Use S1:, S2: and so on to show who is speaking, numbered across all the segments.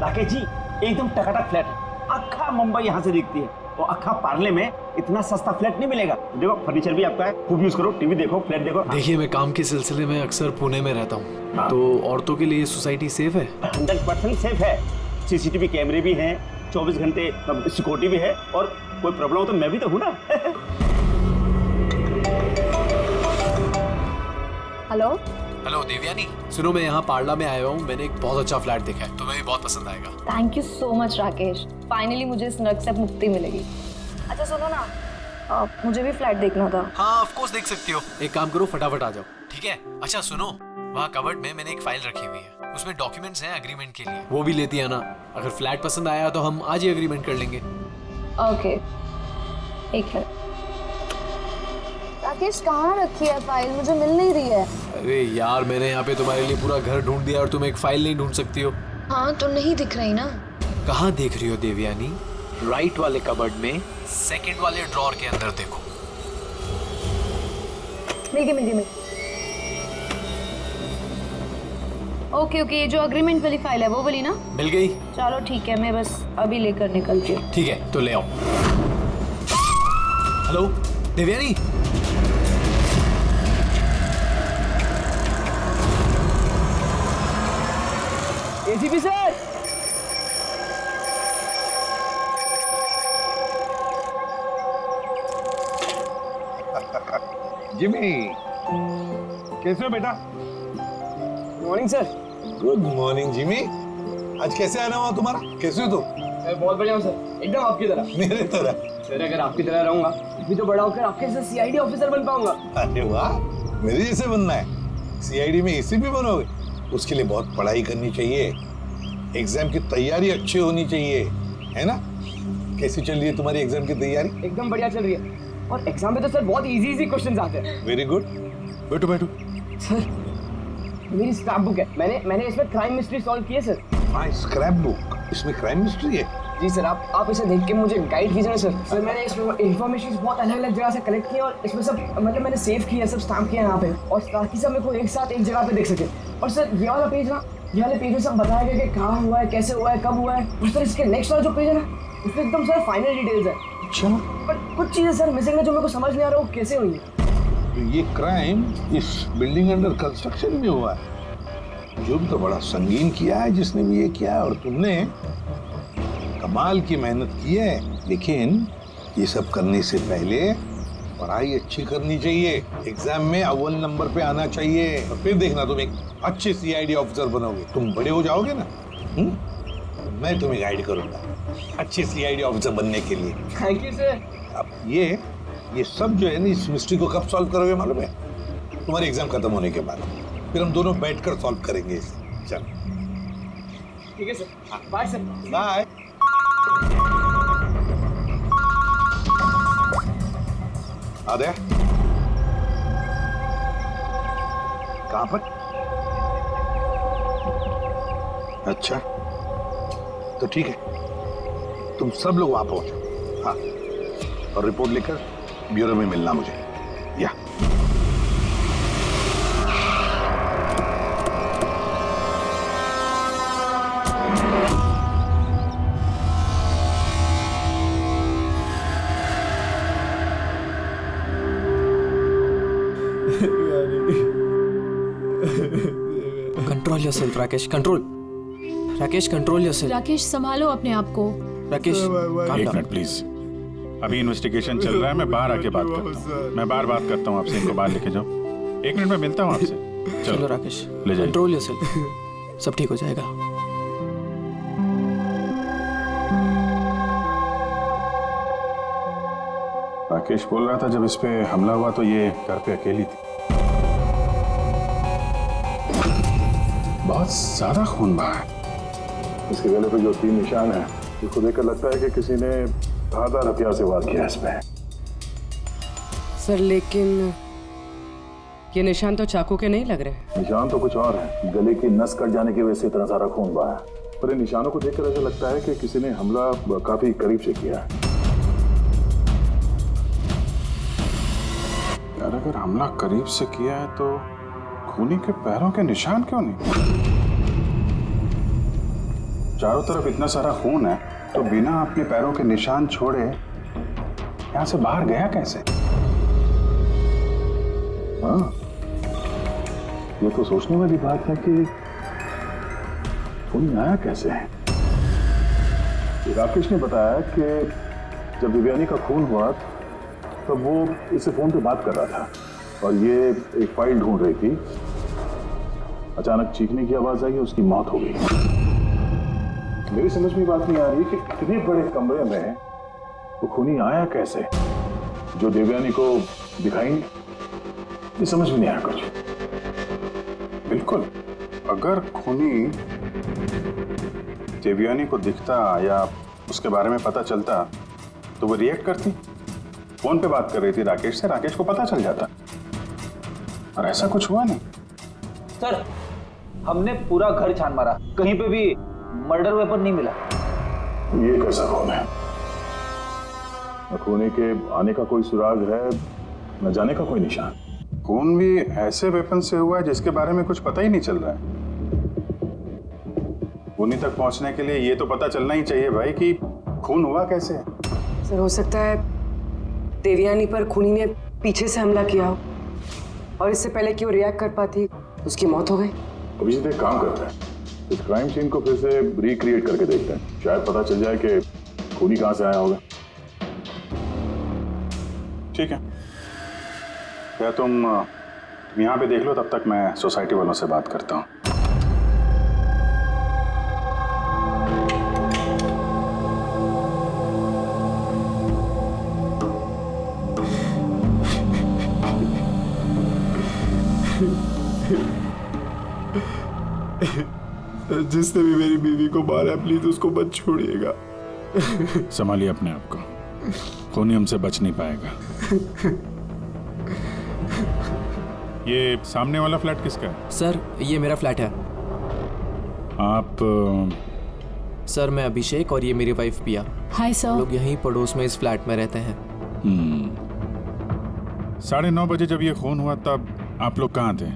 S1: राकेश जी एकदम टकाटक फ्लैट है, अक्खा मुंबई यहाँ से दिखती है और अक्खा पार्ले में इतना सस्ता फ्लैट नहीं मिलेगा। देखो फर्नीचर भी आपका है, खूब यूज करो, टीवी देखो, फ्लैट देखो।
S2: देखिए मैं काम के सिलसिले में अक्सर पुणे में रहता हूँ, तो औरतों के लिए सोसाइटी सेफ है?
S1: 100% सेफ है। सीसीटीवी कैमरे भी हैं, 24 घंटे सिक्योरिटी भी है, और कोई प्रॉब्लम हो तो मैं भी तो हूँ ना।
S3: हेलो
S2: हेलो देवयानी, सुनो मैं यहाँ पार्ला में आया हूँ, मैंने एक बहुत अच्छा फ्लैट देखा है, तुम्हें भी बहुत पसंद आएगा।
S3: Thank you so much Rakesh, finally मुझे इस नर्क से मुक्ति मिलेगी। अच्छा सुनो ना, मुझे भी फ्लैट देखना था।
S2: हाँ ऑफ कोर्स देख सकती हो, एक काम करो फटाफट आ जाओ, ठीक है? अच्छा सुनो, वहाँ कबर्ड में मैंने एक फाइल रखी हुई है, उसमें डॉक्यूमेंट्स हैं एग्रीमेंट के लिए, वो भी लेती है ना। अगर फ्लैट पसंद आया तो हम आज ही एग्रीमेंट कर लेंगे।
S3: ओके एक है। राकेश कहाँ रखी है फाइल, मुझे मिल नहीं रही है।
S2: अरे यार मैंने यहाँ पे तुम्हारे लिए पूरा घर ढूंढ दिया और तुम एक फाइल नहीं ढूंढ सकती हो?
S3: हाँ तो नहीं दिख रही ना।
S2: कहाँ देख रही हो देवयानी? राइट वाले कबर्ड में सेकंड वाले ड्रॉर के अंदर देखो।
S3: मिल गई। ओके ये जो अग्रीमेंट वाली फाइल है वो वाली ना?
S2: मिल गई?
S3: चलो ठीक है, मैं बस अभी लेकर निकलती हूँ।
S2: ठीक है तो ले आओ। Hello Devyani,
S1: ACP sir,
S4: Jimmy, कैसे हो बेटा?
S1: Morning sir.
S4: Good morning Jimmy. आज कैसे आना हुआ तुम्हारा? कैसे हो तुम?
S5: बहुत बढ़िया हूँ सर, एकदम आपकी तरह।
S4: मेरे तरह?
S5: सर अगर आपकी तरह रहूंगा भी तो बड़ा होकर आपके जैसे सीआईडी ऑफिसर बन पाऊंगा।
S4: अरे वाह, मेरे जैसे बनना है? सीआईडी में एसीपी बनोगे? उसके लिए बहुत पढ़ाई करनी चाहिए, एग्जाम की तैयारी अच्छी होनी चाहिए, है ना? कैसी चल रही है तुम्हारी एग्जाम की तैयारी?
S5: एकदम बढ़िया चल रही है, और एग्जाम में तो सर बहुत इजी क्वेश्चंस आते हैं।
S4: वेरी गुड, बैठो बैठो।
S5: सर मेरी स्क्रैप बुक है, मैंने इसमें क्राइम मिस्ट्री सॉल्व की है सर।
S4: हाँ स्क्रैप बुक, इसमें क्राइम मिस्ट्री है?
S5: जी सर, आप इसे देख के मुझे गाइड कीजिए ना सर। मैंने इसमें इन्फॉर्मेशन बहुत अलग अलग जगह से कलेक्ट की है, और इसमें सब मतलब मैंने सेव किया है, सब स्टैम्प किया है यहाँ पे, और ताकि सब मेरे को एक साथ एक जगह पे देख सके। और सर ये वाला पेज ना, ये वाले पेज में सब बताया गया कि कहाँ हुआ है, कैसे हुआ है, कब हुआ है। और सर इसके नेक्स्ट वाला जो पेज है ना, उसमें एकदम सर फाइनल डिटेल्स है।
S4: अच्छा,
S5: पर कुछ चीजें सर मिसिंग है जो मेरे को समझ नहीं आ रहा वो कैसे हुई है।
S4: तो ये क्राइम इस बिल्डिंग अंडर कंस्ट्रक्शन में हुआ है। जो भी तो बड़ा संगीन किया है जिसने भी ये किया है, और तुमने कमाल की मेहनत की है। लेकिन ये सब करने से पहले पढ़ाई अच्छी करनी चाहिए, एग्जाम में अव्वल नंबर पे आना चाहिए, और फिर देखना तुम एक अच्छे सीआईडी ऑफिसर बनोगे। तुम बड़े हो जाओगे ना, तो मैं तुम्हें गाइड करूंगा अच्छे सीआईडी ऑफिसर बनने के लिए।
S5: Thank you sir.
S4: अब ये सब जो है ना, इस मिस्ट्री को कब सॉल्व करोगे मालूम है? तुम्हारे एग्जाम खत्म होने के बाद, फिर हम दोनों बैठकर सॉल्व करेंगे इसे। चलो
S5: ठीक है सर, बाय सर।
S4: बाय। आदे कहाँ पर? अच्छा तो ठीक है, तुम सब लोग वहां पहुंचो। हाँ, और रिपोर्ट लेकर ब्यूरो में मिलना मुझे। या
S6: control yourself Rakesh, control. Rakesh control yourself.
S7: Rakesh संभालो अपने आप को।
S6: राकेश
S8: एक मिनट प्लीज, अभी इन्वेस्टिगेशन चल रहा है, मैं बाहर आके बात करता हूँ। मैं बाहर बात करता हूँ आपसे, इनको बाहर लेके जाओ। एक मिनट में मिलता हूँ आपसे।
S6: चलो राकेश,
S8: ले जाइए।
S6: कंट्रोल योरसेल्फ, सब ठीक हो जाएगा।
S8: राकेश बोल रहा था जब इस पे हमला हुआ तो ये घर पे अकेली थी। बहुत ज्यादा खून बहा है।
S9: इसके गले पे जो 3 निशान है, इसको देखकर लगता है कि किसी ने धारदार हथियार से वार किया इसमें।
S10: सर लेकिन ये निशान तो चाकू के नहीं लग रहे।
S9: निशान तो कुछ और है, गले की नस कट जाने की वजह से इतना सारा खून बहा है। पर इन निशानों को देखकर ऐसा लगता है कि किसी ने हमला काफी करीब से किया है।
S8: यार अगर हमला करीब से किया है तो खूनी के पैरों के निशान क्यों नहीं? चारों तरफ इतना सारा खून है तो बिना अपने पैरों के निशान छोड़े यहाँ से बाहर गया कैसे?
S9: हाँ, ये तो सोचने वाली बात है कि खूनी आया कैसे है। राकेश ने बताया कि जब दिव्यानी का खून हुआ तब वो इससे फोन पे बात कर रहा था और ये एक फाइल ढूंढ रही थी। अचानक चीखने की आवाज आई, उसकी मौत हो गई। मेरी समझ में बात नहीं आ रही कि इतने बड़े कमरे में वो खूनी आया कैसे जो देवयानी को दिखाई नहीं। ये समझ में नहीं आया कुछ।
S8: बिल्कुल, अगर खूनी देवयानी को दिखता या उसके बारे में पता चलता तो वो रिएक्ट करती। फोन पे बात कर रही थी राकेश से, राकेश को पता चल जाता, और ऐसा कुछ हुआ नहीं।
S7: सर, हमने पूरा घर छान मारा, कहीं पे भी मर्डर वेपन नहीं मिला।
S9: ये कैसा खून है? न खूनी के आने का कोई सुराग है, न जाने का कोई निशान।
S8: खून भी ऐसे वेपन से हुआ है जिसके बारे में कुछ पता ही नहीं चल रहा है। खूनी तक पहुंचने के लिए ये तो पता चलना ही चाहिए भाई कि खून हुआ कैसे है।
S10: सर हो सकता है देवयानी पर खूनी ने पीछे से हमला किया हो और इससे पहले कि वो रिएक्ट कर पाती उसकी मौत हो गई।
S9: अभिजीत एक काम करते हैं, इस क्राइम सीन को फिर से रिक्रिएट करके देखते हैं, शायद पता चल जाए कि खूनी कहां से आया होगा।
S8: ठीक है, या तुम यहाँ पे देख लो, तब तक मैं सोसाइटी वालों से बात करता हूँ।
S11: जिसने भी मेरी बीवी को मारा प्लीज उसको मत छोड़िएगा।
S8: संभालिए अपने आप को, खूनी हमसे बच नहीं पाएगा। ये सामने वाला फ्लैट किसका है?
S6: सर ये मेरा फ्लैट है।
S8: आप
S6: सर मैं अभिषेक और ये मेरी वाइफ पिया।
S12: Hi sir.
S6: लोग यहीं पड़ोस में इस फ्लैट में रहते हैं।
S8: 9:30 बजे जब ये खून हुआ तब आप लोग कहाँ थे?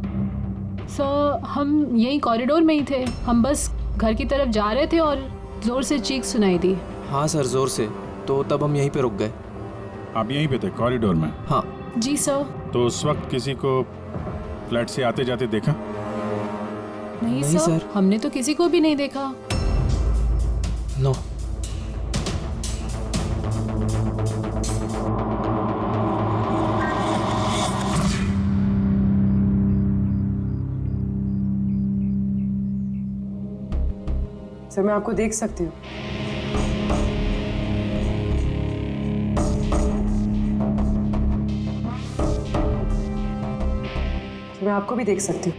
S12: सर हम यही कॉरिडोर में ही थे, हम बस घर की तरफ जा रहे थे और जोर से चीख सुनाई दी।
S6: हाँ सर जोर से, तो तब हम यहीं पे रुक गए।
S8: आप यहीं पे थे कॉरिडोर में?
S6: हाँ
S12: जी सर।
S8: तो उस वक्त किसी को फ्लैट से आते जाते देखा?
S12: नहीं सर, हमने तो किसी को भी नहीं देखा।
S6: नो।
S10: सर मैं आपको देख सकती हूँ। मैं आपको भी देख सकती हूँ।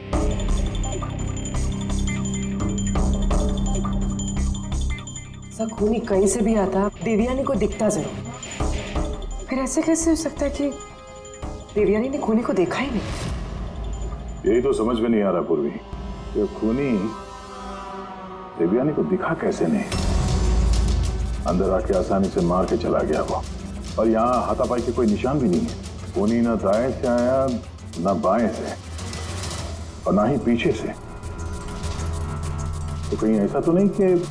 S10: सर खूनी कहीं से भी आता देवयानी को दिखता जरूर। फिर ऐसे कैसे हो सकता है कि देवयानी ने खूनी को देखा ही नहीं?
S9: यही तो समझ में नहीं आ रहा पूर्वी, ये खूनी देवयानी को दिखा कैसे नहीं? अंदर आके आसानी से मार के चला गया वो, और यहाँ हाथापाई के कोई निशान भी नहीं है। खूनी ना दाएं से आया ना बाएं से और ना ही पीछे से। तो कहीं ऐसा तो नहीं कि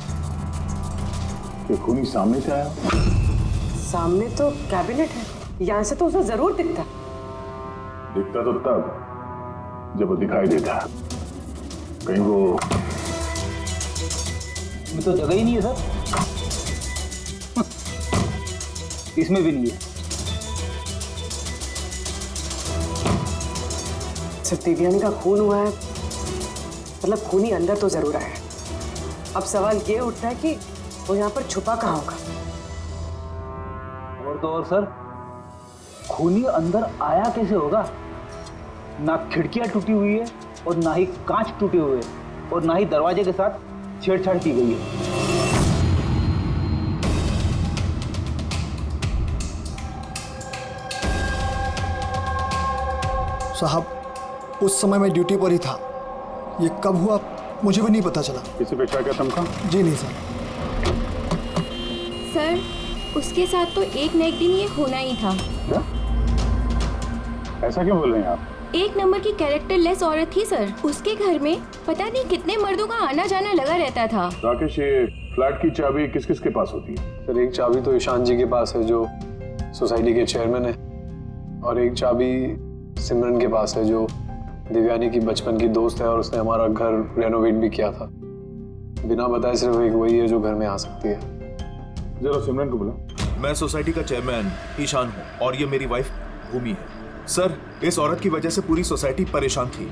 S9: खूनी सामने से आया?
S10: सामने तो कैबिनेट है, यहाँ से तो उसे जरूर दिखता
S9: तो तब जब वो दिखाई देता। कहीं वो
S7: तो जगह ही नहीं है सर। इसमें भी नहीं है।
S10: सर देवयानी का खून हुआ है, मतलब खूनी अंदर तो जरूर आया है। अब सवाल ये उठता है कि वो यहाँ पर छुपा कहाँ होगा।
S7: और तो और सर, खूनी अंदर आया कैसे होगा? ना खिड़कियां टूटी हुई है और ना ही कांच टूटे हुए और ना ही दरवाजे के साथ छेड़छाड़ की गई है।
S13: साहब उस समय मैं ड्यूटी पर ही था। ये कब हुआ मुझे भी नहीं पता चला।
S8: किसी पे शक है तुमको?
S13: जी नहीं सर।
S14: सर उसके साथ तो एक न एक दिन ये होना ही था।
S8: क्या? ऐसा क्यों बोल रहे हैं आप?
S14: एक नंबर की कैरेक्टरलेस औरत थी सर। उसके घर में पता नहीं कितने मर्दों का आना जाना लगा रहता था।
S9: राकेश, ये फ्लैट की चाबी किस किस के पास होती है?
S2: सर, एक चाबी तो ईशान जी के पास है जो सोसाइटी के चेयरमैन है, और एक चाबी सिमरन के पास है जो देवयानी की बचपन की दोस्त है और उसने हमारा घर रेनोवेट भी किया था। बिना बताए सिर्फ एक वही है जो घर में आ सकती है।
S9: जरा सिमरन को बुला।
S15: मैं सोसाइटी का चेयरमैन ईशान हूँ और ये मेरी वाइफ भूमि है। सर, इस औरत की वजह से पूरी सोसाइटी परेशान थी।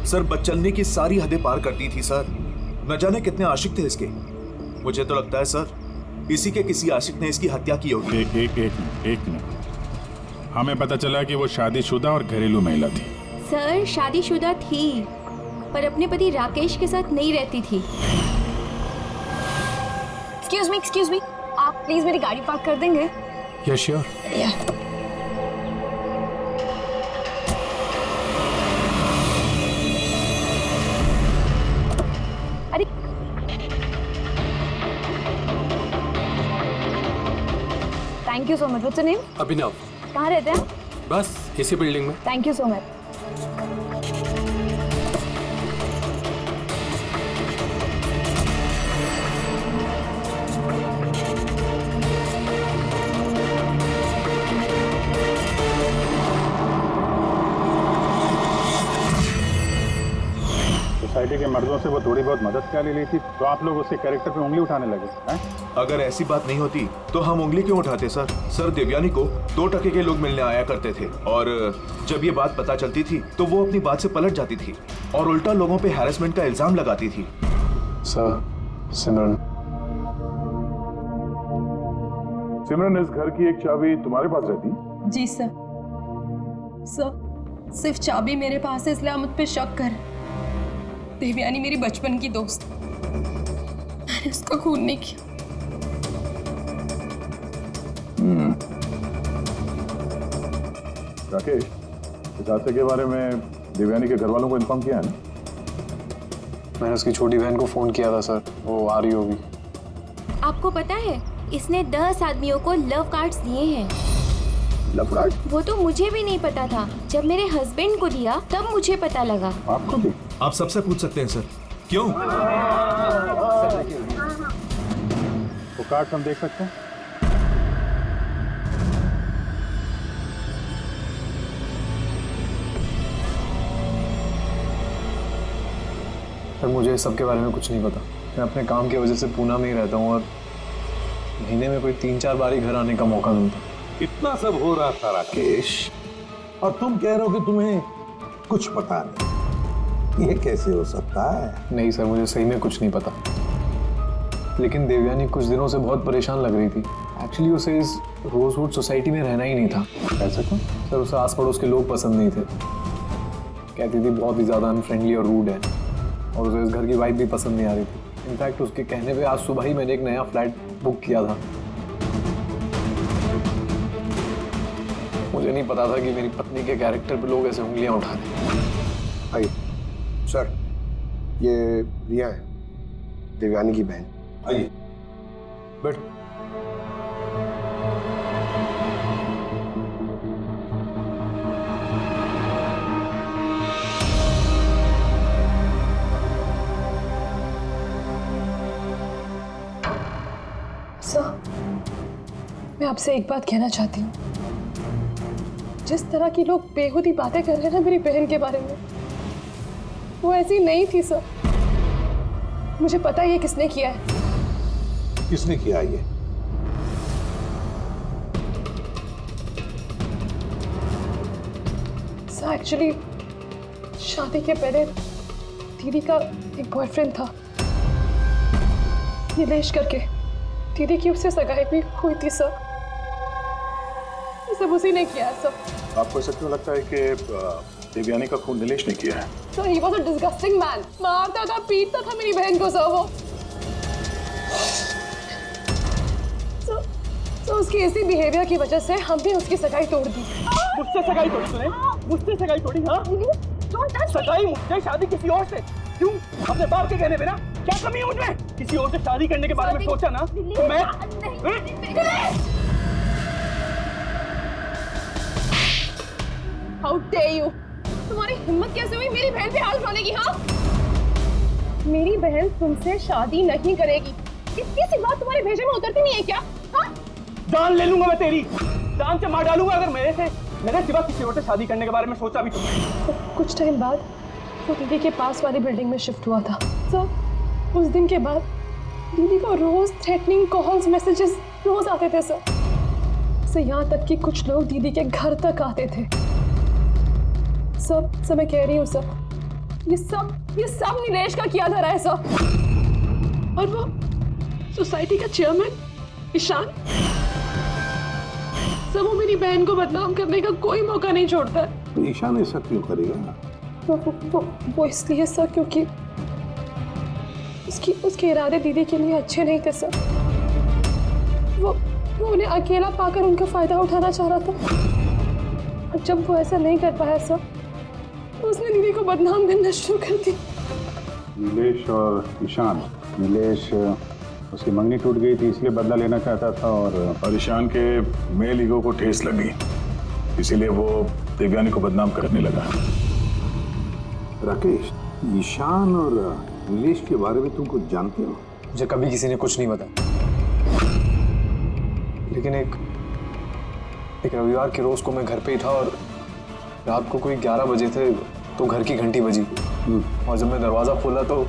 S15: सर, बदचलने की सारी हदें पार करती थी सर। न जाने कितने आशिक थे इसके। मुझे तो लगता है सर इसी के किसी आशिक ने इसकी हत्या की होगी।
S9: एक मिनट। हमें पता चला कि वो शादीशुदा और घरेलू महिला थी।
S14: सर, शादीशुदा थी पर अपने पति राकेश के साथ नहीं रहती थी।
S3: एक्सक्यूज मी, आप प्लीज मेरी गाड़ी पार्क कर देंगे?
S2: Yes sure.
S3: अरे thank you so much. What's your name?
S2: Abhinav.
S3: कहाँ रहते हैं?
S2: बस इसी बिल्डिंग में।
S3: Thank you so much.
S9: Society के मर्दों से वो थोड़ी बहुत मदद क्या ले ली थी, तो आप लोग उसके कैरेक्टर पे उंगली उठाने लगे हैं?
S15: अगर ऐसी बात नहीं होती तो हम उंगली क्यों उठाते सर? सर, देवयानी को 2 टके के लोग मिलने आया करते थे और जब ये बात पता चलती थी तो वो अपनी बात से पलट जाती थी और उल्टा लोगों पे हैरेसमेंट का इल्जाम लगाती थी।
S2: सर, सिमरन
S9: इस घर की एक चाबी तुम्हारे पास रहती?
S10: जी सर। सिर्फ चाबी मेरे पास है, इसलिए आप मुझ पे शक कर। देवयानी मेरी बचपन की दोस्त, मैंने उसका खून नहीं किया।
S9: राकेश, इस हादसे के बारे में देवयानी के घर वालों को इन्फॉर्म किया है ना?
S2: मैंने उसकी छोटी बहन को फोन किया था सर, वो आ रही होगी।
S14: आपको पता है इसने 10 आदमियों को लव कार्ड्स दिए हैं।
S9: Love card?
S14: वो तो मुझे भी नहीं पता था, जब मेरे हस्बैंड को दिया तब मुझे पता लगा।
S9: आपको भी?
S15: आप सबसे पूछ सकते हैं सर। क्यों?
S9: वो कार्ड हम देख सकते हैं?
S2: सर, मुझे इस सब के बारे में कुछ नहीं पता। मैं अपने काम की वजह से पूना में ही रहता हूँ और महीने में कोई 3-4 बार ही घर आने का मौका मिलता।
S4: इतना सब हो रहा था राकेश, और तुम कह रहे हो कि तुम्हें कुछ पता नहीं। ये कैसे हो सकता है?
S2: नहीं सर, मुझे सही में कुछ नहीं पता। लेकिन देवयानी कुछ दिनों से बहुत परेशान लग रही थी। एक्चुअली उसे इस रोजवुड सोसाइटी में रहना ही नहीं था।
S9: ऐसा क्यों?
S2: सर, उसे आस पड़ोस के लोग पसंद नहीं थे। कहती थी बहुत ही ज़्यादा अनफ्रेंडली और रूड है, और उसे इस घर की वाइब भी पसंद नहीं आ रही थी। इनफैक्ट उसके कहने पे आज सुबह ही मैंने एक नया फ्लैट बुक किया था। मुझे नहीं पता था कि मेरी पत्नी के कैरेक्टर पे लोग ऐसे उंगलियां उठा रहे हैं।
S16: आइए सर, ये रिया है, देवयानी की बहन।
S4: आइए
S16: बैठ।
S10: सर, मैं आपसे एक बात कहना चाहती हूँ। जिस तरह की लोग बेहुदी बातें कर रहे हैं ना मेरी बहन के बारे में, वो ऐसी नहीं थी सर। मुझे पता है ये किसने किया है।
S4: किसने किया ये?
S10: सर, एक्चुअली शादी के पहले दीदी का एक बॉयफ्रेंड था, नीलेश करके। दीदी की उससे सगाई भी हुई थी सर। ये सब उसी ने किया है सर।
S9: आपको ऐसा क्यों लगता है कि देवयानी का खून नीलेश ने किया है?
S10: Sir, he was a disgusting man। मारता था, पीटता था मेरी बहन को सर वो। तो उसकी इसी बिहेवियर की वजह से हमने उसकी सगाई तोड़ दी।
S1: मुझसे सगाई तोड़ी तूने? मुझसे सगाई तोड़ी? हाँ, सगाई मुझसे, शादी किसी और से। क्यों? अपने बाप के कहने पे ना? क्या कमी है मुझमें? किसी और से शादी करने के बारे में सोचा ना तो मैं
S10: How dare you? तुम्हारी हिम्मत कैसे हुई मेरी बहन पे हाथ उठाने की? हाँ, मेरी बहन तुमसे शादी नहीं करेगी। इतनी सी बात तुम्हारे भेजे में उतरती नहीं है क्या? हाँ?
S1: जान ले लूंगा मैं तेरी, जान से मार डालूंगा अगर मेरे सिवा किसी और से शादी करने के बारे में सोचा भी तुमने।
S10: कुछ टाइम बाद वो दीदी के पास वाली बिल्डिंग में शिफ्ट हुआ था सर। उस दिन के बाद दीदी को रोज थ्रेटनिंग कॉल्स, मैसेजेस रोज आते थे सर। यहाँ तक कि कुछ लोग दीदी के घर तक आते थे। सब मैं कह रही हूँ सर, ये सब नीलेश का किया धरा है सर। और वो सोसाइटी का चेयरमैन ईशान, सब वो मेरी बहन को बदनाम करने का कोई मौका नहीं छोड़ता है।
S4: तो ईशान ऐसा क्यों करेगा?
S10: वो इसलिए सर क्योंकि उसके इरादे दीदी के लिए अच्छे नहीं थे सर। वो उन्हें अकेला पाकर उनका फायदा उठाना चाह रहा था। और जब वो ऐसा नहीं कर पाया सर, तो उसने दीदी को बदनाम करना शुरू कर दी।
S8: नीलेश और ईशान, नीलेश उसकी मंगनी टूट गई थी इसलिए बदला लेना चाहता था और ईशान के मेल ईगो को ठेस लगी, इसीलिए वो देवयानी को बदनाम करने लगा।
S4: राकेश, ईशान और नीलेश के बारे में तुम कुछ जानते हो?
S2: मुझे कभी किसी ने कुछ नहीं बताया, लेकिन एक रविवार के रोज को मैं घर पे ही था और रात को कोई 11 बजे थे तो घर की घंटी बजी और जब मैं दरवाजा खोला तो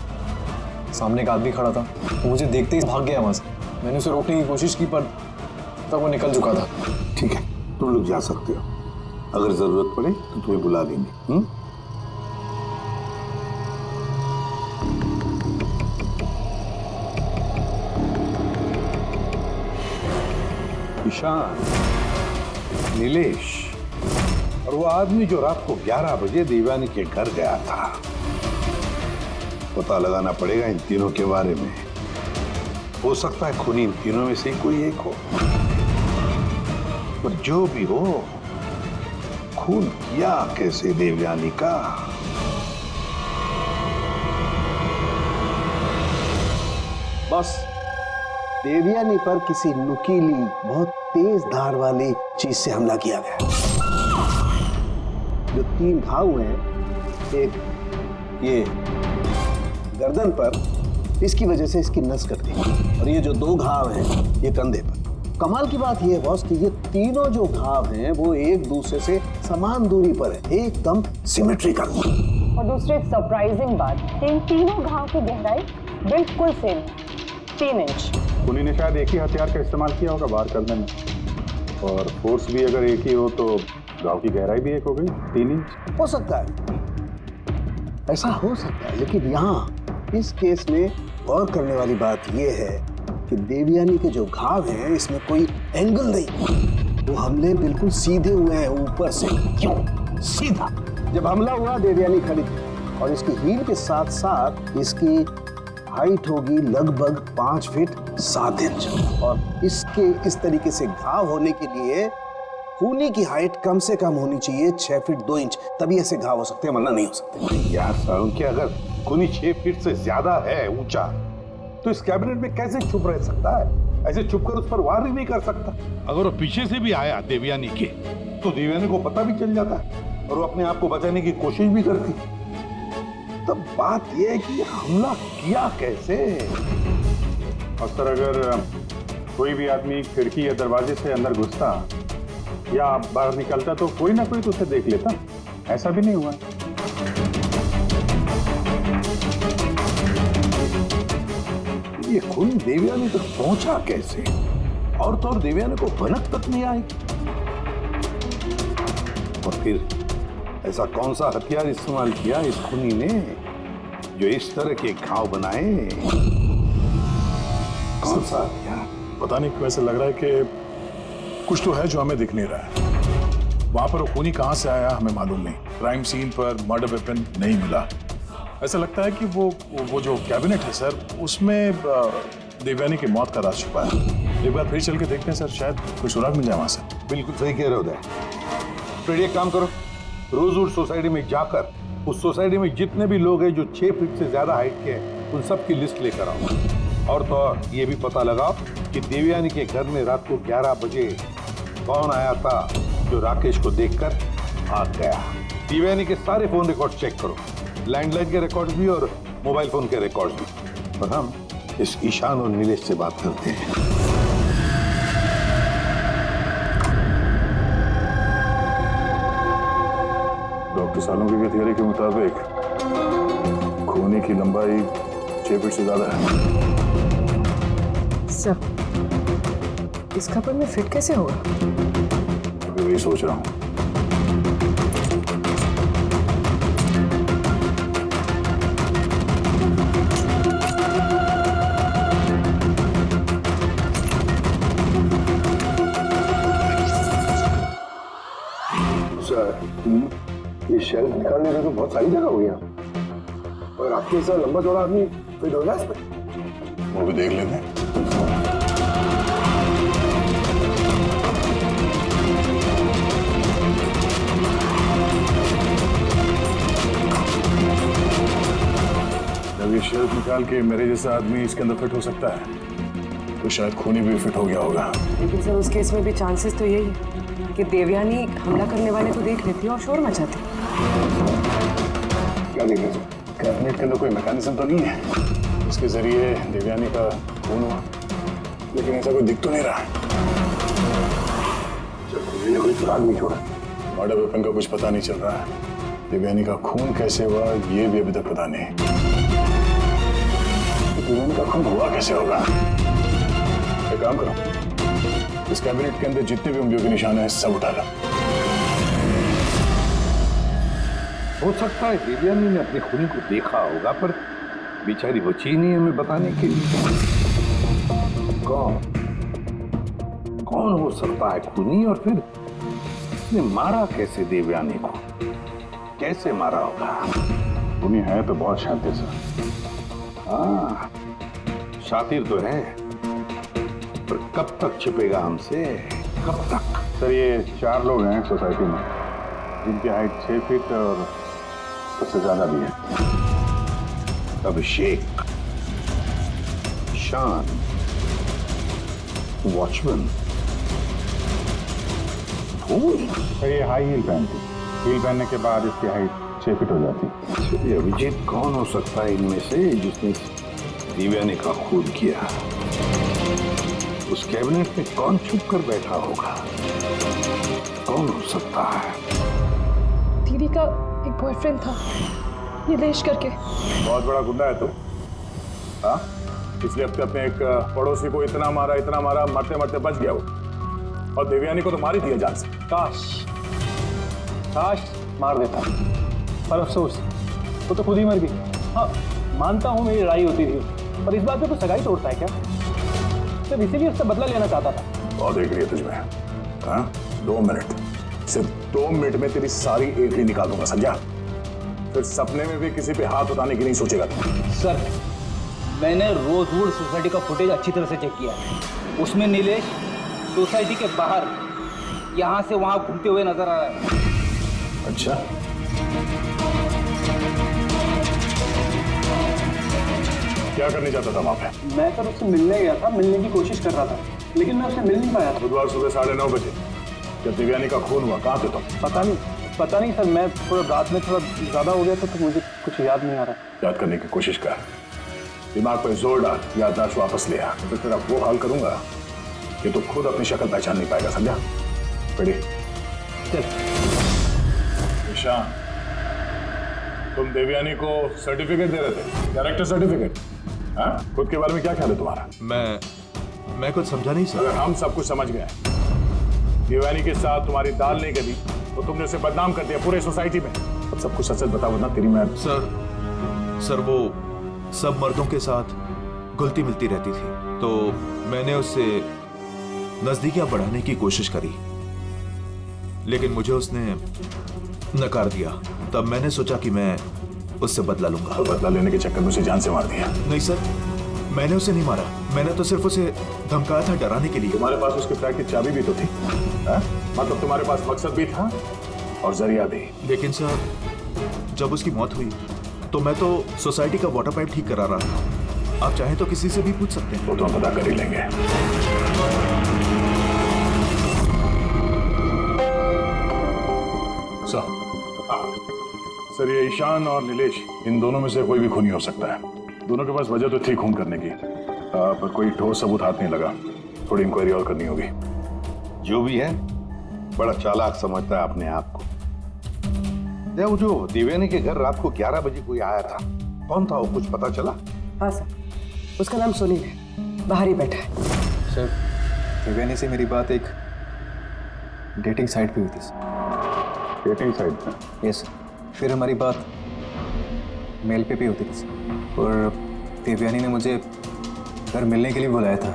S2: सामने एक आदमी खड़ा था। वो मुझे देखते ही भाग गया वहां से। मैंने उसे रोकने की कोशिश की पर तब वो निकल चुका था।
S4: ठीक है, तुम लोग जा सकते हो, अगर जरूरत पड़े तो तुम्हें बुला लेंगे। ईशान, नीलेश और वो आदमी जो रात को 11 बजे देवयानी के घर गया था, पता लगाना पड़ेगा इन तीनों के बारे में। हो सकता है खूनी इन तीनों में से ही कोई एक हो, पर जो भी हो, खून किया कैसे देवयानी का?
S17: बस देवयानी पर किसी नुकीली, बहुत तेज धार वाली चीज से हमला किया गया। जो 3 घाव हुए हैं, एक ये गर्दन पर, इसकी वजह से इसकी नस कट गई, और ये जो 2 घाव हैं ये कंधे पर। कमाल की बात ये है बॉस कि ये तीनों जो घाव हैं वो एक दूसरे से समान दूरी पर है, एकदम सिमेट्रिकल।
S18: और दूसरी एक सरप्राइजिंग बात, इन तीनों घाव की गहराई बिल्कुल सेम, 3 इंच।
S8: खूनी ने शायद एक ही हथियार का इस्तेमाल किया होगा वार करने में, और फोर्स भी अगर एक ही हो तो घाव की गहराई भी एक हो गई, 3 इंच।
S17: हो सकता है, ऐसा हो सकता है, लेकिन यहाँ इस केस में गौर करने वाली बात यह है कि देवयानी के जो घाव हैं इसमें कोई एंगल नहीं, वो हमले बिल्कुल सीधे हुए हैं ऊपर से। क्यों सीधा? जब हमला हुआ देवयानी खड़ी थी और इसकी हील के साथ साथ इसकी हाइट होगी लगभग 5 फीट 7 इंच, और इसके इस तरीके से घाव होने के लिए खूनी की हाइट कम से कम होनी चाहिए 6 फीट 2 इंच, तभी ऐसे घाव हो सकते हैं, वरना नहीं हो सकते।
S4: यार सारुण, कि अगर खूनी 6 फीट से ज्यादा है ऊंचा तो इस कैबिनेट में कैसे छुप रह सकता है? ऐसे छुपकर उस पर वार ही नहीं कर सकता। अगर वो पीछे से भी आया देवयानी के, तो देवयानी को पता भी चल जाता और वो अपने आप को बचाने की कोशिश भी करती। तब बात यह है कि हमला किया कैसे?
S8: और सर, अगर कोई भी आदमी खिड़की या दरवाजे से अंदर घुसता या बाहर निकलता तो कोई ना कोई तो उसे देख लेता, ऐसा भी नहीं हुआ।
S4: ये खून देवयानी तक पहुंचा कैसे? और तो और देवयानी को भनक तक नहीं आई। और फिर ऐसा कौन सा हथियार इस्तेमाल किया इस खूनी ने जो इस तरह के घाव बनाए? कौन सा हथियार?
S9: पता नहीं क्यों ऐसा लग रहा है कि कुछ तो है जो हमें दिख नहीं रहा है। वहां पर वो खूनी कहां से आया हमें मालूम नहीं। क्राइम सीन पर मर्डर वेपन नहीं मिला। ऐसा लगता है कि वो जो कैबिनेट है सर, उसमें देवयानी की मौत का राज छुपा है। एक बार फिर चल के देखते हैं सर, शायद कोई सुराग मिल जाए वहां से।
S4: बिल्कुल सही कह रहे हो। फिर एक काम करो, रोजवुड सोसाइटी में जाकर उस सोसाइटी में जितने भी लोग हैं जो 6 फीट से ज्यादा हाइट के हैं, उन सब की लिस्ट लेकर आओ। और तो और ये भी पता लगाओ कि देवयानी के घर में रात को 11 बजे कौन आया था जो राकेश को देखकर भाग गया। दिव्यानी के सारे फोन रिकॉर्ड चेक करो, लैंडलाइन के रिकॉर्ड भी और मोबाइल फोन के रिकॉर्ड भी। और हम इस ईशान और नीलेश से बात करते हैं।
S9: डॉक्टर सालों की थियरी के मुताबिक खूनी की लंबाई 6 फीट से ज्यादा है।
S10: सर, इस खबर में फिट कैसे होगा?
S9: अभी वही सोच रहा हूँ।
S16: ये शेल्फ निकालने में तो बहुत सारी जगह हो गया, और आपके ऐसा लंबा चौड़ा आदमी फिट हो गया इसमें।
S9: वो भी देख लेते हैं। जब ये शेल्फ निकाल के मेरे जैसा आदमी इसके अंदर फिट हो सकता है तो शायद खूनी भी फिट हो गया होगा।
S10: लेकिन सर, उस केस में भी चांसेस तो यही है कि देवयानी हमला करने वाले को देख लेती और शोर मचाती।
S9: क्या देख लेते? कैबिनेट के अंदर कोई मैकेनिज्म तो नहीं है इसके जरिए देवयानी का खून हुआ, लेकिन ऐसा कोई दिख तो नहीं रहा। कोई सुराग नहीं छोड़ा। मर्डर वेपन का कुछ पता नहीं चल रहा है। देवयानी का खून कैसे हुआ ये भी अभी तक पता नहीं। देवयानी का खून हुआ कैसे होगा? एक काम करो, इस कैबिनेट के अंदर जितने भी उंगलियों के निशान हैं सब उठा लो।
S4: हो सकता है देवयानी ने अपने खूनी को देखा होगा, पर बेचारी बची नहीं हमें बताने के लिए। कौन हो सकता है खूनी, और फिर उसने मारा कैसे देवयानी को? कैसे मारा होगा?
S9: खूनी है तो बहुत शातिर सर।
S4: हाँ, शातिर तो है, पर कब तक छिपेगा हमसे? कब तक?
S9: सर, ये 4 लोग हैं सोसाइटी में जिनकी हाइट 6 फीट और उससे ज्यादा भी है।
S4: अभिषेक, ईशान, वॉचमैन,
S9: सर ये हाई हील पहनती, हील पहनने के बाद इसकी हाइट 6 फीट हो जाती।
S4: ये अभिजीत कौन हो सकता है इनमें से जिसने देवयानी का खून किया? उस कैबिनेट में कौन छुप कर बैठा होगा? कौन हो सकता है?
S10: दीदी का एक बॉयफ्रेंड था, नीलेश करके।
S9: बहुत बड़ा गुंडा है तो। हाँ, पिछले हफ्ते अपने एक पड़ोसी को इतना मारा, मरते मरते बच गया वो, और देवयानी को तो मार ही दिया जान से।
S1: काश मार देता, पर अफसोस वो तो खुद ही मर गई। हाँ, मानता हूँ मेरी लड़ाई होती थी, पर इस बात पे तो सगाई तोड़ता है क्या? सिर्फ इसीलिए उससे बदला लेना चाहता था।
S9: बहुत देख लिया तुझमें। हाँ, 2 मिनट, सिर्फ 2 मिनट में तेरी सारी एंट्री निकाल दूंगा, समझा? फिर सपने में भी किसी पे हाथ उठाने की नहीं सोचेगा तू।
S7: सर, मैंने रोजवुड सोसाइटी का फुटेज अच्छी तरह से चेक किया है। उसमें नीलेश सोसाइटी के बाहर यहाँ से वहाँ घूमते हुए नजर आ रहा है।
S9: अच्छा, क्या करने जाता था वहाँ पे?
S1: मैं सर उससे मिलने गया था, मिलने की कोशिश कर रहा था, लेकिन मैं उससे मिल नहीं पाया था।
S9: बुधवार सुबह 9:30 बजे जब देवयानी का खून हुआ, कहाँ थे तुम?
S1: पता नहीं सर, मैं थोड़ा रात में थोड़ा ज्यादा हो गया था तो मुझे कुछ याद नहीं आ रहा।
S9: याद करने की कोशिश कर, दिमाग पर जोर डाल, याददाश्त वापस ले आ। तो तेरा वो हाल करूंगा कि तू खुद अपनी शक्ल पहचान नहीं पाएगा, समझा? पढ़ी ईशान, तुम देवयानी को सर्टिफिकेट दे रहे थे, कैरेक्टर सर्टिफिकेट। हाँ, खुद के बारे में क्या ख्याल है तुम्हारा?
S15: मैं कुछ समझा नहीं सर।
S9: अगर हम सब कुछ समझ गए, देवयानी के साथ तुम्हारी दाल नहीं गली तो तुमने उसे बदनाम कर दिया पूरे सोसाइटी में। अब सब कुछ सच बता, वरना तेरी मैं।
S15: सर वो सब मर्दों के साथ घुलती मिलती रहती थी, तो मैंने उससे नजदीकियां बढ़ाने की कोशिश करी, लेकिन मुझे उसने नकार दिया। तब मैंने सोचा कि मैं उससे बदला लूंगा।
S9: तो बदला लेने के चक्कर में उसे जान से मार दिया?
S15: नहीं सर, मैंने उसे नहीं मारा, मैंने तो सिर्फ उसे धमकाया था, डराने के लिए।
S9: तुम्हारे पास उसके फ्लैट की चाबी भी तो थी, मतलब तुम्हारे पास मकसद भी था और जरिया भी।
S15: लेकिन सर, जब उसकी मौत हुई तो मैं तो सोसाइटी का वाटर पाइप ठीक करा रहा था। आप चाहें तो किसी से भी पूछ सकते हैं।
S9: वो तो हम पता कर ही लेंगे। सर ये ईशान और नीलेश, इन दोनों में से कोई भी खूनी हो सकता है। दोनों के पास वजह तो थी खून करने की, पर कोई ठोस सबूत हाथ नहीं लगा। थोड़ी इंक्वायरी और करनी होगी।
S4: जो भी है बड़ा चालाक समझता है अपने आप को। वो जो देवयानी के घर रात को 11 बजे कोई आया था, कौन था वो, कुछ पता चला?
S5: हाँ सर, उसका नाम सुनील है, बाहर ही बैठा है।
S6: सर देवयानी से मेरी बात एक डेटिंग साइट पे हुई थी सर।
S9: डेटिंग साइट पे?
S6: Yes sir. फिर हमारी बात मेल पे भी होती थी सर, और देवयानी ने मुझे घर मिलने के लिए बुलाया था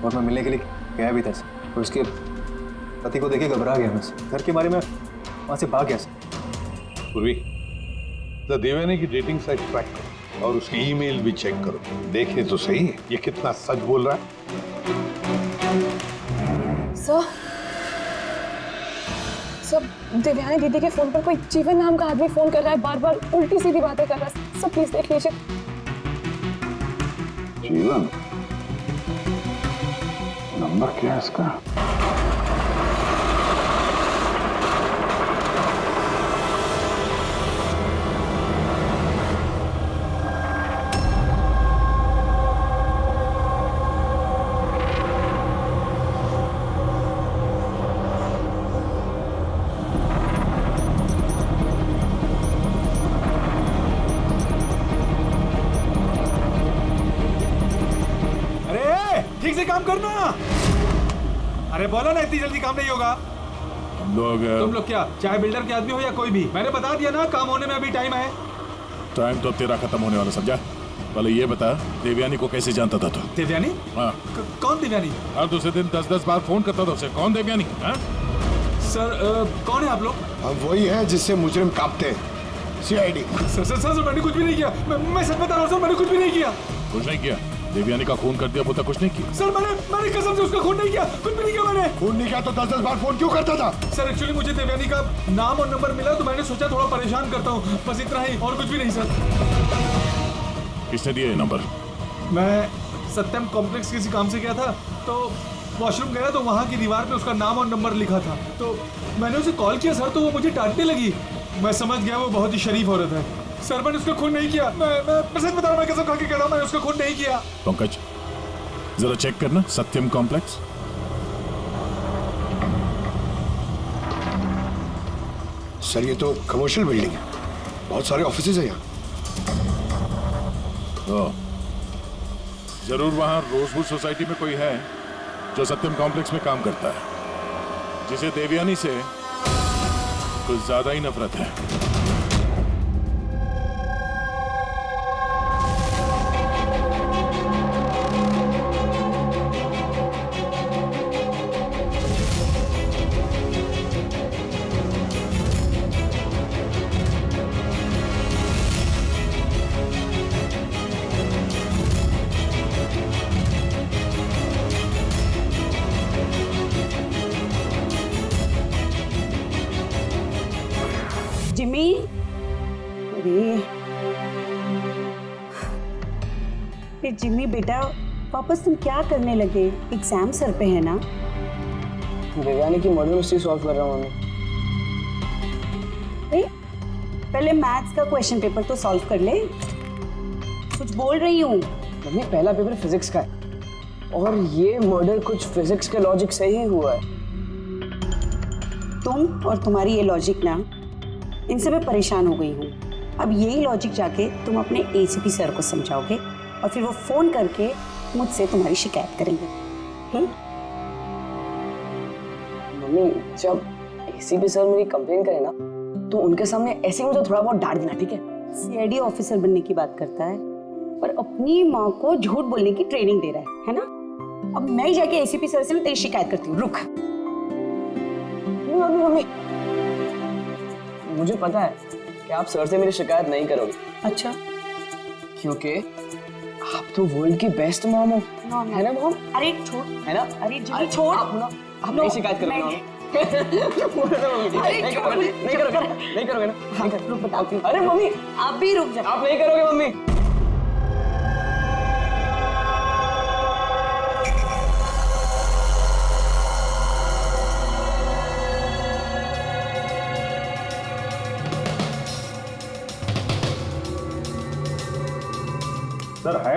S6: और मैं मिलने के लिए गया भी था सर। और उसके पति को देखे घबरा गया मैं सर, घर के बारे में वहाँ से भाग गया सर।
S4: पूर्वी, तो देवयानी की डेटिंग साइट ट्रैक करो और उसकी ईमेल भी चेक करो, देखे तो सही ये कितना सच बोल रहा है।
S10: सर देवयानी दीदी के फोन पर कोई जीवन नाम का आदमी फोन कर रहा है, बार बार उल्टी सीधी बातें कर रहा है। सब प्लीज देख लीजिए।
S9: जीवन? नंबर क्या है इसका?
S19: ठीक से काम करना। अरे बोलो ना, इतनी जल्दी काम नहीं होगा।
S9: हम लोग
S19: तुम लोग क्या चाहे बिल्डर के आदमी हो या कोई भी, मैंने बता दिया ना, काम होने में अभी टाइम है।
S9: टाइम तो तेरा खत्म होने वाला, समझा? पहले ये बता, देवयानी को कैसे जानता था तू?
S19: देवयानी?
S9: हाँ।
S19: कौन देवयानी?
S9: हर दूसरे दिन 10-10 बार फोन करता था उसे। कौन देवयानी?
S19: सर कौन है आप लोग?
S16: हम वही है जिससे मुजरिम कांपते हैं, CID।
S19: सर मैंने कुछ भी नहीं किया। मैं सच बता रहा हूँ सर, मैंने कुछ भी नहीं किया।
S9: कुछ नहीं किया? देवयानी का खून कर दिया, वो तक कुछ नहीं किया?
S19: सर मैंने कसम से उसका खून नहीं किया, कुछ भी नहीं किया मैंने।
S16: खून नहीं किया तो 10-10 बार फोन क्यों करता था?
S19: सर एक्चुअली मुझे देवयानी का नाम और नंबर मिला तो मैंने सोचा थोड़ा परेशान करता हूँ, बस इतना ही, और कुछ भी नहीं सर।
S9: किसने दिया ये नंबर?
S19: मैं सत्यम कॉम्प्लेक्स किसी काम से गया था, तो वॉशरूम गया तो वहाँ की दीवार पे उसका नाम और नंबर लिखा था, तो मैंने उसे कॉल किया सर, तो वो मुझे डांटने लगी। मैं समझ गया वो बहुत ही शरीफ औरत है। सर मैंने उसका खून नहीं किया, मैं सच बता रहा हूँ, मैं कसम खा के कह रहा हूँ, मैंने उसका खून नहीं किया।
S9: पंकज जरा चेक करना, सत्यम कॉम्प्लेक्स।
S16: सर ये तो कमर्शियल बिल्डिंग है, बहुत सारे ऑफिसेज हैं यहाँ।
S9: जरूर वहां रोजवुड सोसाइटी में कोई है जो सत्यम कॉम्प्लेक्स में काम करता है, जिसे देवयानी से कुछ ज्यादा ही नफरत है।
S18: जिमी, अरे जिमी बेटा, वापस तुम क्या करने लगे? एग्जाम सर पे है ना?
S5: देवयानी की मर्डर मिस्ट्री सॉल्व कर रहा हूँ मम्मी।
S18: पहले मैथ्स का क्वेश्चन पेपर तो सॉल्व कर ले। कुछ बोल रही हूँ
S5: मम्मी, पहला पेपर फिजिक्स का है और ये मर्डर कुछ फिजिक्स के लॉजिक से ही हुआ है।
S18: तुम और तुम्हारी ये लॉजिक ना, इनसे मैं परेशान हो गई हूँ। अब यही लॉजिक जाके तुम अपने ACP सर को समझाओगे और फिर वो फोन करके मुझसे तुम्हारी शिकायत करेंगे।
S5: मम्मी, जब ACP सर मेरी कंप्लेन करे ना, तो उनके सामने ऐसे ही मुझे थोड़ा बहुत डांट देना, ठीक है?
S18: CID ऑफिसर बनने की बात करता है पर अपनी माँ को झूठ बोलने की ट्रेनिंग दे रहा है ना? अब मैं ही जाके ACP सर से तेरी शिकायत करती हूँ। रुक।
S5: मम्मी, मुझे पता है कि आप सर से मेरी शिकायत नहीं करोगे।
S18: अच्छा?
S5: क्योंकि आप तो वर्ल्ड की बेस्ट मॉम हो, है ना मॉम?
S18: अरे छोड़,
S5: है ना?
S18: अरे जिमी छोड़।
S5: आप नहीं शिकायत करोगे मॉम? नहीं करोगे ना?
S18: रुक बताती हूँ।
S5: अरे मम्मी,
S18: आप भी रुक जाओ।
S5: आप नहीं करोगे मम्मी?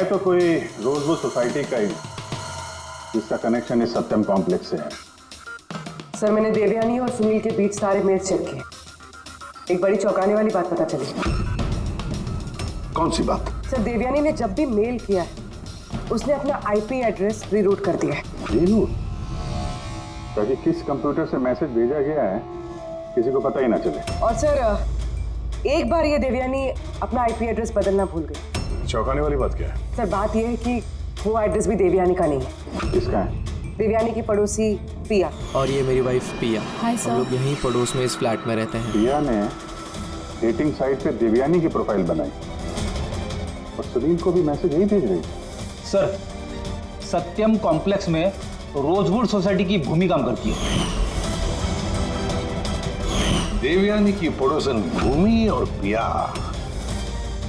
S8: है तो कोई रोजवुड सोसाइटी का ही, जिसका कनेक्शन इस सत्यम कॉम्प्लेक्स से है।
S5: सर मैंने देवयानी और सुनील के बीच सारे मेल्स चेक किए। एक बड़ी चौंकाने वाली बात पता चली।
S17: कौन सी बात?
S5: सर देवयानी ने जब भी मेल किया है उसने अपना आईपी एड्रेस रीरूट कर दिया है।
S8: रीरूट? ताकि किस कंप्यूटर से मैसेज भेजा गया है किसी को पता ही ना चले।
S5: और सर एक बार ये देवयानी अपना आईपी एड्रेस बदलना भूल गई।
S8: चौंकाने वाली बात क्या है?
S5: सर बात यह है कि वो एड्रेस भी देवयानी का नहीं है।
S8: किसका है?
S5: देवयानी की पड़ोसी पिया।
S20: और ये मेरी वाइफ पिया।
S12: Hi sir.
S20: हम लोग यहीं पड़ोस में इस फ्लैट में रहते हैं।
S8: पिया ने डेटिंग साइट पे देवयानी की प्रोफाइल बनाई और सुनील को भी मैसेज यही भेज रही।
S7: सर सत्यम कॉम्प्लेक्स में रोजवुड सोसाइटी की भूमि काम करती है।
S4: देवयानी की पड़ोसन भूमि और पिया।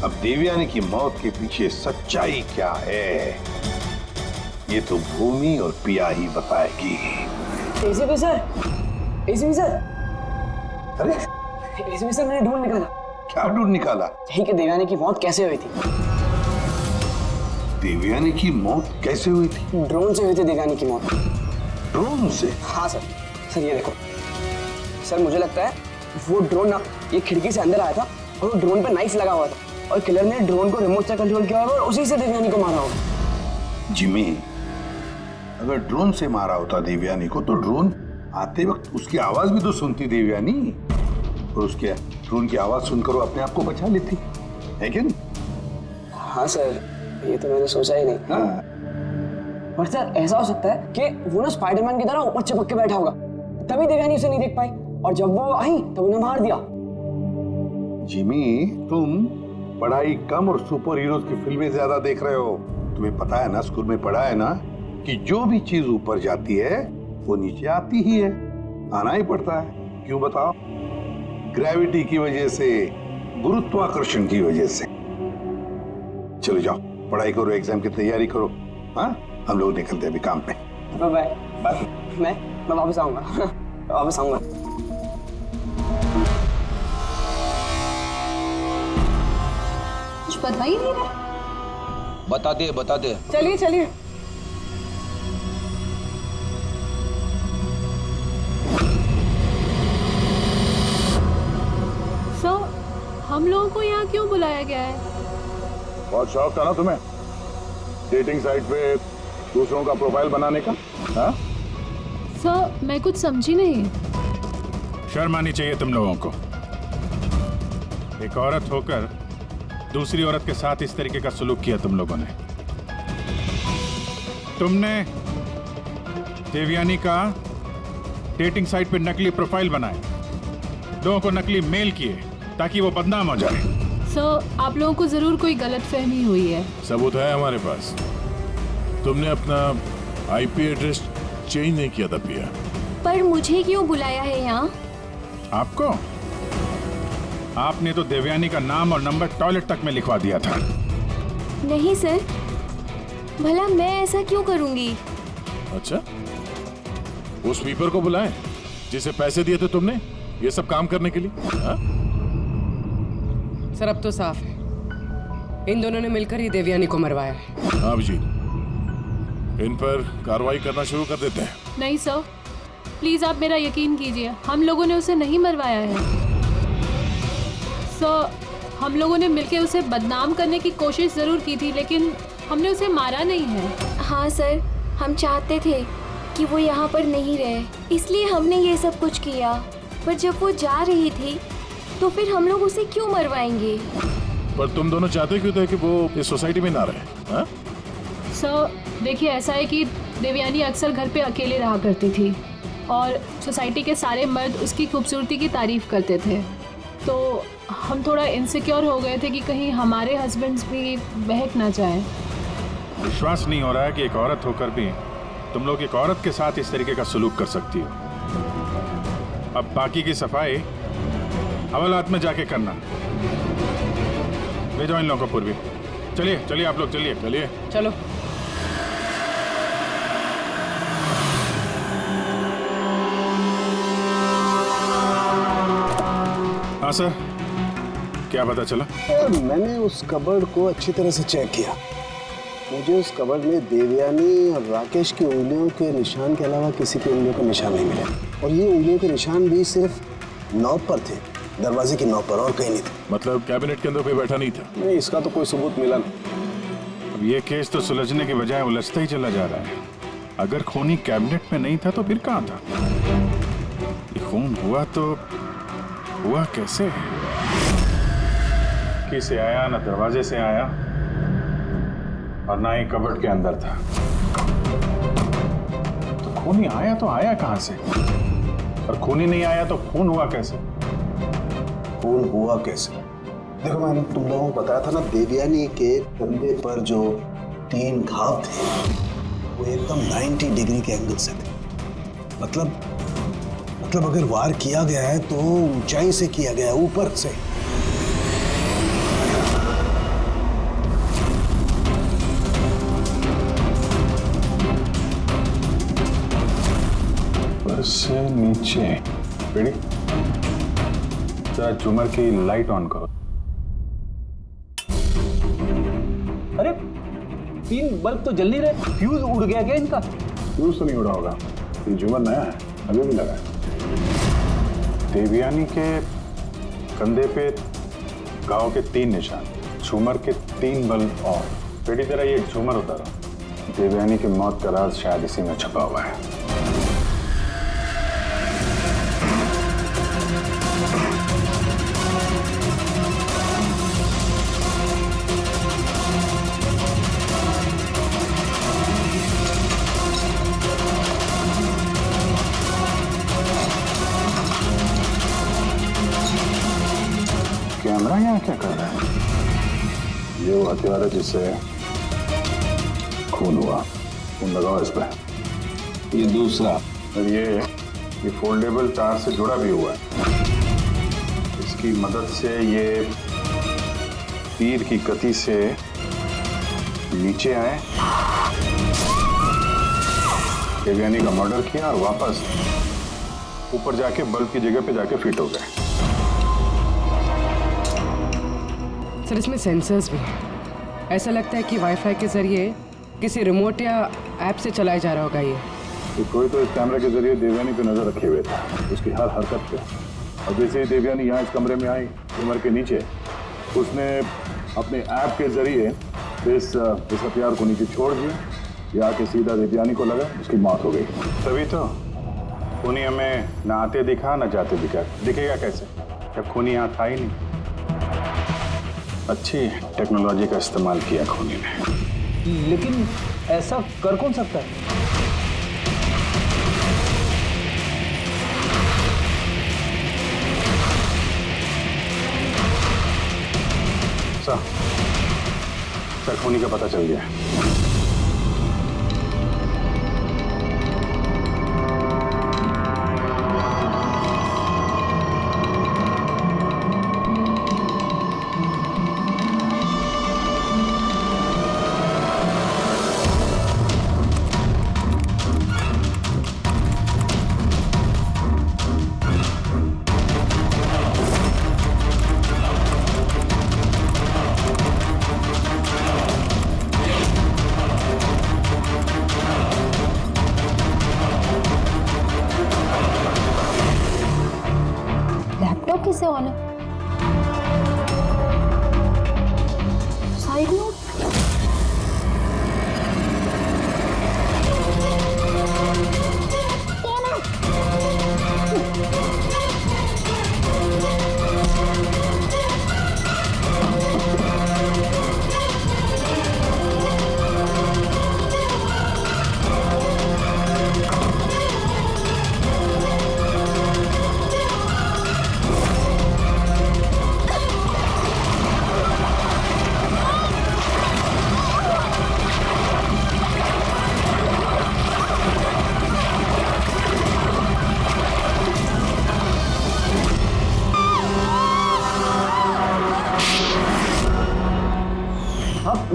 S4: अब देवयानी की मौत के पीछे सच्चाई क्या है, ये तो भूमि और पिया ही बताएगी।
S5: एसीपी सर, एसीपी सर,
S4: अरे
S5: एसीपी सर मैंने ढूंढ निकाला।
S4: क्या ढूंढ निकाला?
S5: यही कि देवयानी की मौत कैसे हुई थी।
S4: देवयानी की मौत कैसे हुई थी?
S5: ड्रोन से हुई थी देवयानी की मौत।
S4: ड्रोन से?
S5: हाँ सर। सर ये देखो सर, मुझे लगता है वो ड्रोन ना ये खिड़की से अंदर आया था और वो ड्रोन पे नाइफ लगा हुआ था और किलर ने ड्रोन को रिमोट से कंट्रोल किया होगा और उसी से देवयानी को मारा होगा।
S4: जिमी, अगर ड्रोन से मारा होता देवयानी को तो ड्रोन आते वक्त उसकी आवाज भी तो सुनती देवयानी, और उसके ड्रोन की आवाज सुनकर वो अपने आप को बचा लेती है क्या नहीं?
S5: हाँ सर, ये तो मैंने सोचा ही नहीं।
S4: हाँ।
S5: पर सर ऐसा हो सकता है कि वो ना स्पाइडरमैन की तरह ऊपर चिपक के बैठा होगा, तभी देवयानी उसे नहीं देख पाई और जब वो आई तब उन्हें मार दिया।
S4: जिमी, तुम पढ़ाई कम और सुपर हीरोज की फिल्में ज्यादा देख रहे हो। तुम्हें पता है ना, स्कूल में पढ़ा है ना कि जो भी चीज ऊपर जाती है वो नीचे आती ही है, आना ही पड़ता है। क्यों बताओ? ग्रेविटी की वजह से, गुरुत्वाकर्षण की वजह से। चलो जाओ, पढ़ाई करो, एग्जाम की तैयारी करो। हाँ, हम लोग निकलते हैं अभी काम पे।
S5: Bye bye. मैं वापस आऊंगा। वापस आऊंगा।
S12: कुछ पता ही नहीं है।
S7: बता दे।
S5: चलिए चलिए।
S12: सर हम लोगों को यहाँ क्यों बुलाया गया है?
S8: बहुत शौक था ना तुम्हें डेटिंग साइट पे दूसरों का प्रोफाइल बनाने का? हाँ?
S12: सर मैं कुछ समझी नहीं।
S8: शर्म आनी चाहिए तुम लोगों को। एक औरत होकर दूसरी औरत के साथ इस तरीके का सलूक किया तुम लोगों ने। तुमने देवयानी का डेटिंग साइट पे नकली प्रोफाइल बनाए, लोगों को नकली मेल किए ताकि वो बदनाम हो जाए।
S12: सर आप लोगों को जरूर कोई गलतफहमी हुई है।
S8: सबूत है हमारे पास। तुमने अपना आईपी एड्रेस चेंज नहीं किया था पिया।
S14: पर मुझे क्यों बुलाया है यहाँ?
S8: आपको? आपने तो देवयानी का नाम और नंबर टॉयलेट तक में लिखवा दिया था।
S14: नहीं सर, भला मैं ऐसा क्यों करूंगी?
S8: अच्छा, उस स्वीपर को बुलाएं जिसे पैसे दिए थे तुमने ये सब काम करने के लिए? हा?
S5: सर अब तो साफ है, इन दोनों ने मिलकर ही देवयानी को मरवाया है।
S8: हाँ जी, इन पर कार्रवाई करना शुरू कर देते हैं।
S12: नहीं सर, प्लीज आप मेरा यकीन कीजिए, हम लोगों ने उसे नहीं मरवाया है। सर हम लोगों ने मिलकर उसे बदनाम करने की कोशिश जरूर की थी, लेकिन हमने उसे मारा नहीं है।
S14: हाँ सर, हम चाहते थे कि वो यहाँ पर नहीं रहे, इसलिए हमने ये सब कुछ किया। पर जब वो जा रही थी तो फिर हम लोग उसे क्यों मरवाएंगे?
S8: पर तुम दोनों चाहते क्यों थे कि वो इस सोसाइटी में ना रहे? हाँ?
S12: सर देखिए, ऐसा है कि देवयानी अक्सर घर पे अकेले रहा करती थी और सोसाइटी के सारे मर्द उसकी खूबसूरती की तारीफ करते थे, तो हम थोड़ा इनसिक्योर हो गए थे कि कहीं हमारे हस्बैंड्स भी बहक ना जाए।
S8: विश्वास नहीं हो रहा है कि एक औरत होकर भी तुम लोग एक औरत के साथ इस तरीके का सलूक कर सकती हो। अब बाकी की सफाई हवालात में जाके करना। ले जाओ इन लोगों को पूर्वी। चलिए चलिए आप लोग, चलिए चलिए
S5: चलो।
S8: हाँ सर, क्या पता चला?
S17: मैंने उस कबर्ड को अच्छी तरह से चेक किया मुझे उस कबर्ड में देवयानी और राकेश की उंगलियों के निशान के अलावा किसी की उंगलियों के निशान नहीं मिले। और ये उंगलियों के निशान भी सिर्फ नॉब पर थे, दरवाजे की नॉब पर, और कहीं नहीं थे।
S8: मतलब कैबिनेट के अंदर कोई बैठा नहीं था?
S17: नहीं, इसका तो कोई सबूत मिला नहीं।
S8: अब ये केस तो सुलझने के बजाय उलझता ही चला जा रहा है। अगर खूनी कैबिनेट में नहीं था तो फिर कहाँ था? ये खून हुआ तो हुआ कैसे? खिड़की से आया, ना दरवाजे से आया, और ना ही कबर्ड के अंदर था। तो खूनी आया तो आया कहां से? और खूनी नहीं आया तो खून हुआ कैसे?
S17: खून हुआ कैसे? देखो, मैंने तुम लोगों को बताया था ना, देवयानी के कंधे पर जो 3 घाव थे वो एकदम 90 डिग्री के एंगल से थे। मतलब अगर वार किया गया है तो ऊंचाई से किया गया है, ऊपर से।
S8: ऊपर से नीचे। रेडी? जरा झूमर की लाइट ऑन करो।
S7: अरे 3 बल्ब तो जल नहीं रहे, फ्यूज उड़ गया क्या इनका?
S8: फ्यूज तो नहीं उड़ा होगा, ये झूमर नया है, अभी भी लगा है। देवयानी के कंधे पे घाव के 3 निशान, झूमर के 3 बल्ब और। बेटी जरा ये झूमर उतारो। देवयानी की मौत का राज शायद इसी में छुपा हुआ है। कैमरा यहाँ क्या कर रहा है?
S9: ये वो हथियार है जिससे खून हुआ। खून लगाओ इस पे।
S8: ये दूसरा, और ये फोल्डेबल तार से जुड़ा भी हुआ है। इसकी मदद से ये तीर की गति से नीचे आए, देवयानी का मर्डर किया और वापस ऊपर जाके बल्ब की जगह पे जाके फिट हो गए।
S5: सर, इसमें सेंसर्स भी हैं। ऐसा लगता है कि वाईफाई के जरिए किसी रिमोट या ऐप से चलाया जा रहा होगा ये।
S9: तो कोई तो इस कैमरे के जरिए देवयानी पे नजर रखे हुए था, उसकी हर हरकत पे। और जैसे ही देवयानी यहाँ इस कमरे में आई, उमर के नीचे, उसने अपने ऐप के जरिए इस हथियार को नीचे छोड़ दिया। ये आके सीधा देवयानी को लगा, उसकी मौत हो गई।
S8: तभी तो खूनी हमें न आते दिखा न जाते दिखेगा कैसे, जब खूनी यहाँ था ही नहीं। अच्छी टेक्नोलॉजी का इस्तेमाल किया खूनी ने।
S7: लेकिन ऐसा कर कौन सकता है?
S8: सर, खूनी का पता चल गया।
S14: कैसे ऑन है? Side note.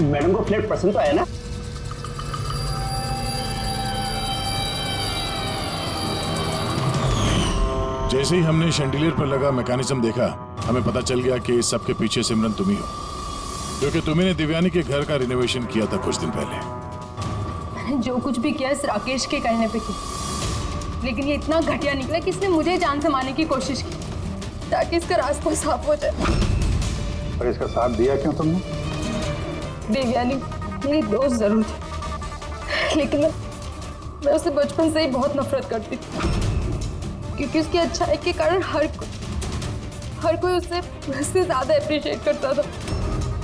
S1: मैडम को फ्लैट पसंद तो आया ना?
S8: जैसे ही हमने शैंडिलियर पर लगा मैकेनिज्म देखा, हमें पता चल गया कि इस सब के पीछे सिमरन तुम ही हो। क्योंकि तुमने दिव्यानी के घर का रिनोवेशन किया था कुछ दिन पहले।
S10: मैंने जो कुछ भी किया इस राकेश के कहने पे किया, लेकिन ये इतना घटिया निकला कि इसने मुझे जान से मारने की कोशिश की ताकि इसका रास्ता साफ हो जाए।
S8: और इसका साथ दिया क्यों तुमने?
S10: देवयानी मेरी दोस्त जरूर थी, लेकिन मैं उससे बचपन से ही बहुत नफरत करती थी, क्योंकि उसकी अच्छाई के कारण हर कोई उससे ज्यादा अप्रिशिएट करता था।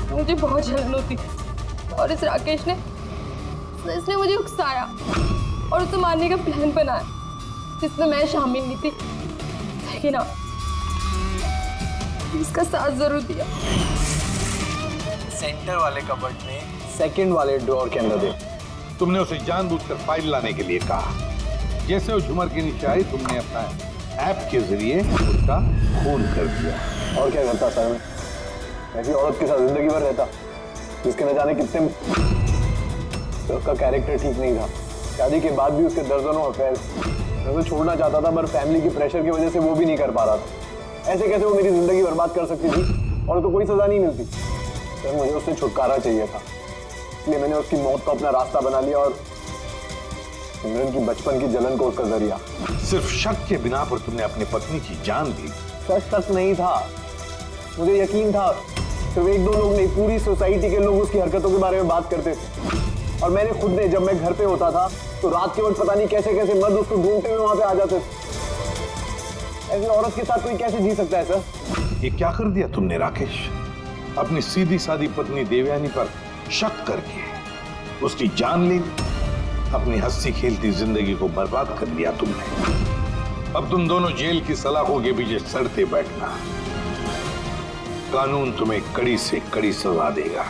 S10: मुझे बहुत जलन होती थी और इस राकेश ने इसने मुझे उकसाया और उसे मारने का प्लान बनाया, जिसमें मैं शामिल नहीं थी, लेकिन हाँ, इसका साथ जरूर दिया।
S6: सेंटर वाले कबर्ड में सेकंड वाले ड्रॉर के अंदर दे।
S4: तुमने उसे जानबूझकर फाइल लाने के लिए कहा। जैसे वो झूमर के नीचे आई, तुमने अपना ऐप के जरिए उसका खून कर दिया।
S2: और क्या करता सर, मैं ऐसी औरत के साथ जिंदगी भर रहता जिसके न जाने कितने, तो उसका कैरेक्टर ठीक नहीं था। शादी के बाद भी उसके दर्जनों अफेयर। मैं उसे छोड़ना चाहता था, पर फैमिली की प्रेशर की वजह से वो भी नहीं कर पा रहा था। ऐसे कैसे वो मेरी जिंदगी बर्बाद कर सकती थी और तो कोई सजा नहीं मिलती। सर मुझे उससे छुटकारा चाहिए था, इसलिए मैंने उसकी मौत को अपना रास्ता बना लिया और सिमरन की बचपन की जलन को उसका जरिया।
S4: सिर्फ शक के बिना पर तुमने अपनी पत्नी की जान ली।
S2: सर शक नहीं था, मुझे यकीन था। सिर्फ एक दो लोग नहीं, पूरी सोसाइटी के लोग उसकी हरकतों के बारे में बात करते थे। और मैंने खुद ने, जब मैं घर पे होता था तो रात के वक्त पता नहीं कैसे कैसे मर्द उसको ढूंढते हुए वहां पे आ जाते थे। ऐसी औरत के साथ कोई कैसे जी सकता है सर?
S4: ये क्या कर दिया तुमने राकेश? अपनी सीधी सादी पत्नी देवयानी पर शक करके उसकी जान ली, अपनी हंसी खेलती जिंदगी को बर्बाद कर लिया तुमने। अब तुम दोनों जेल की सलाखों के पीछे सड़ते बैठना। कानून तुम्हें कड़ी से कड़ी सजा देगा।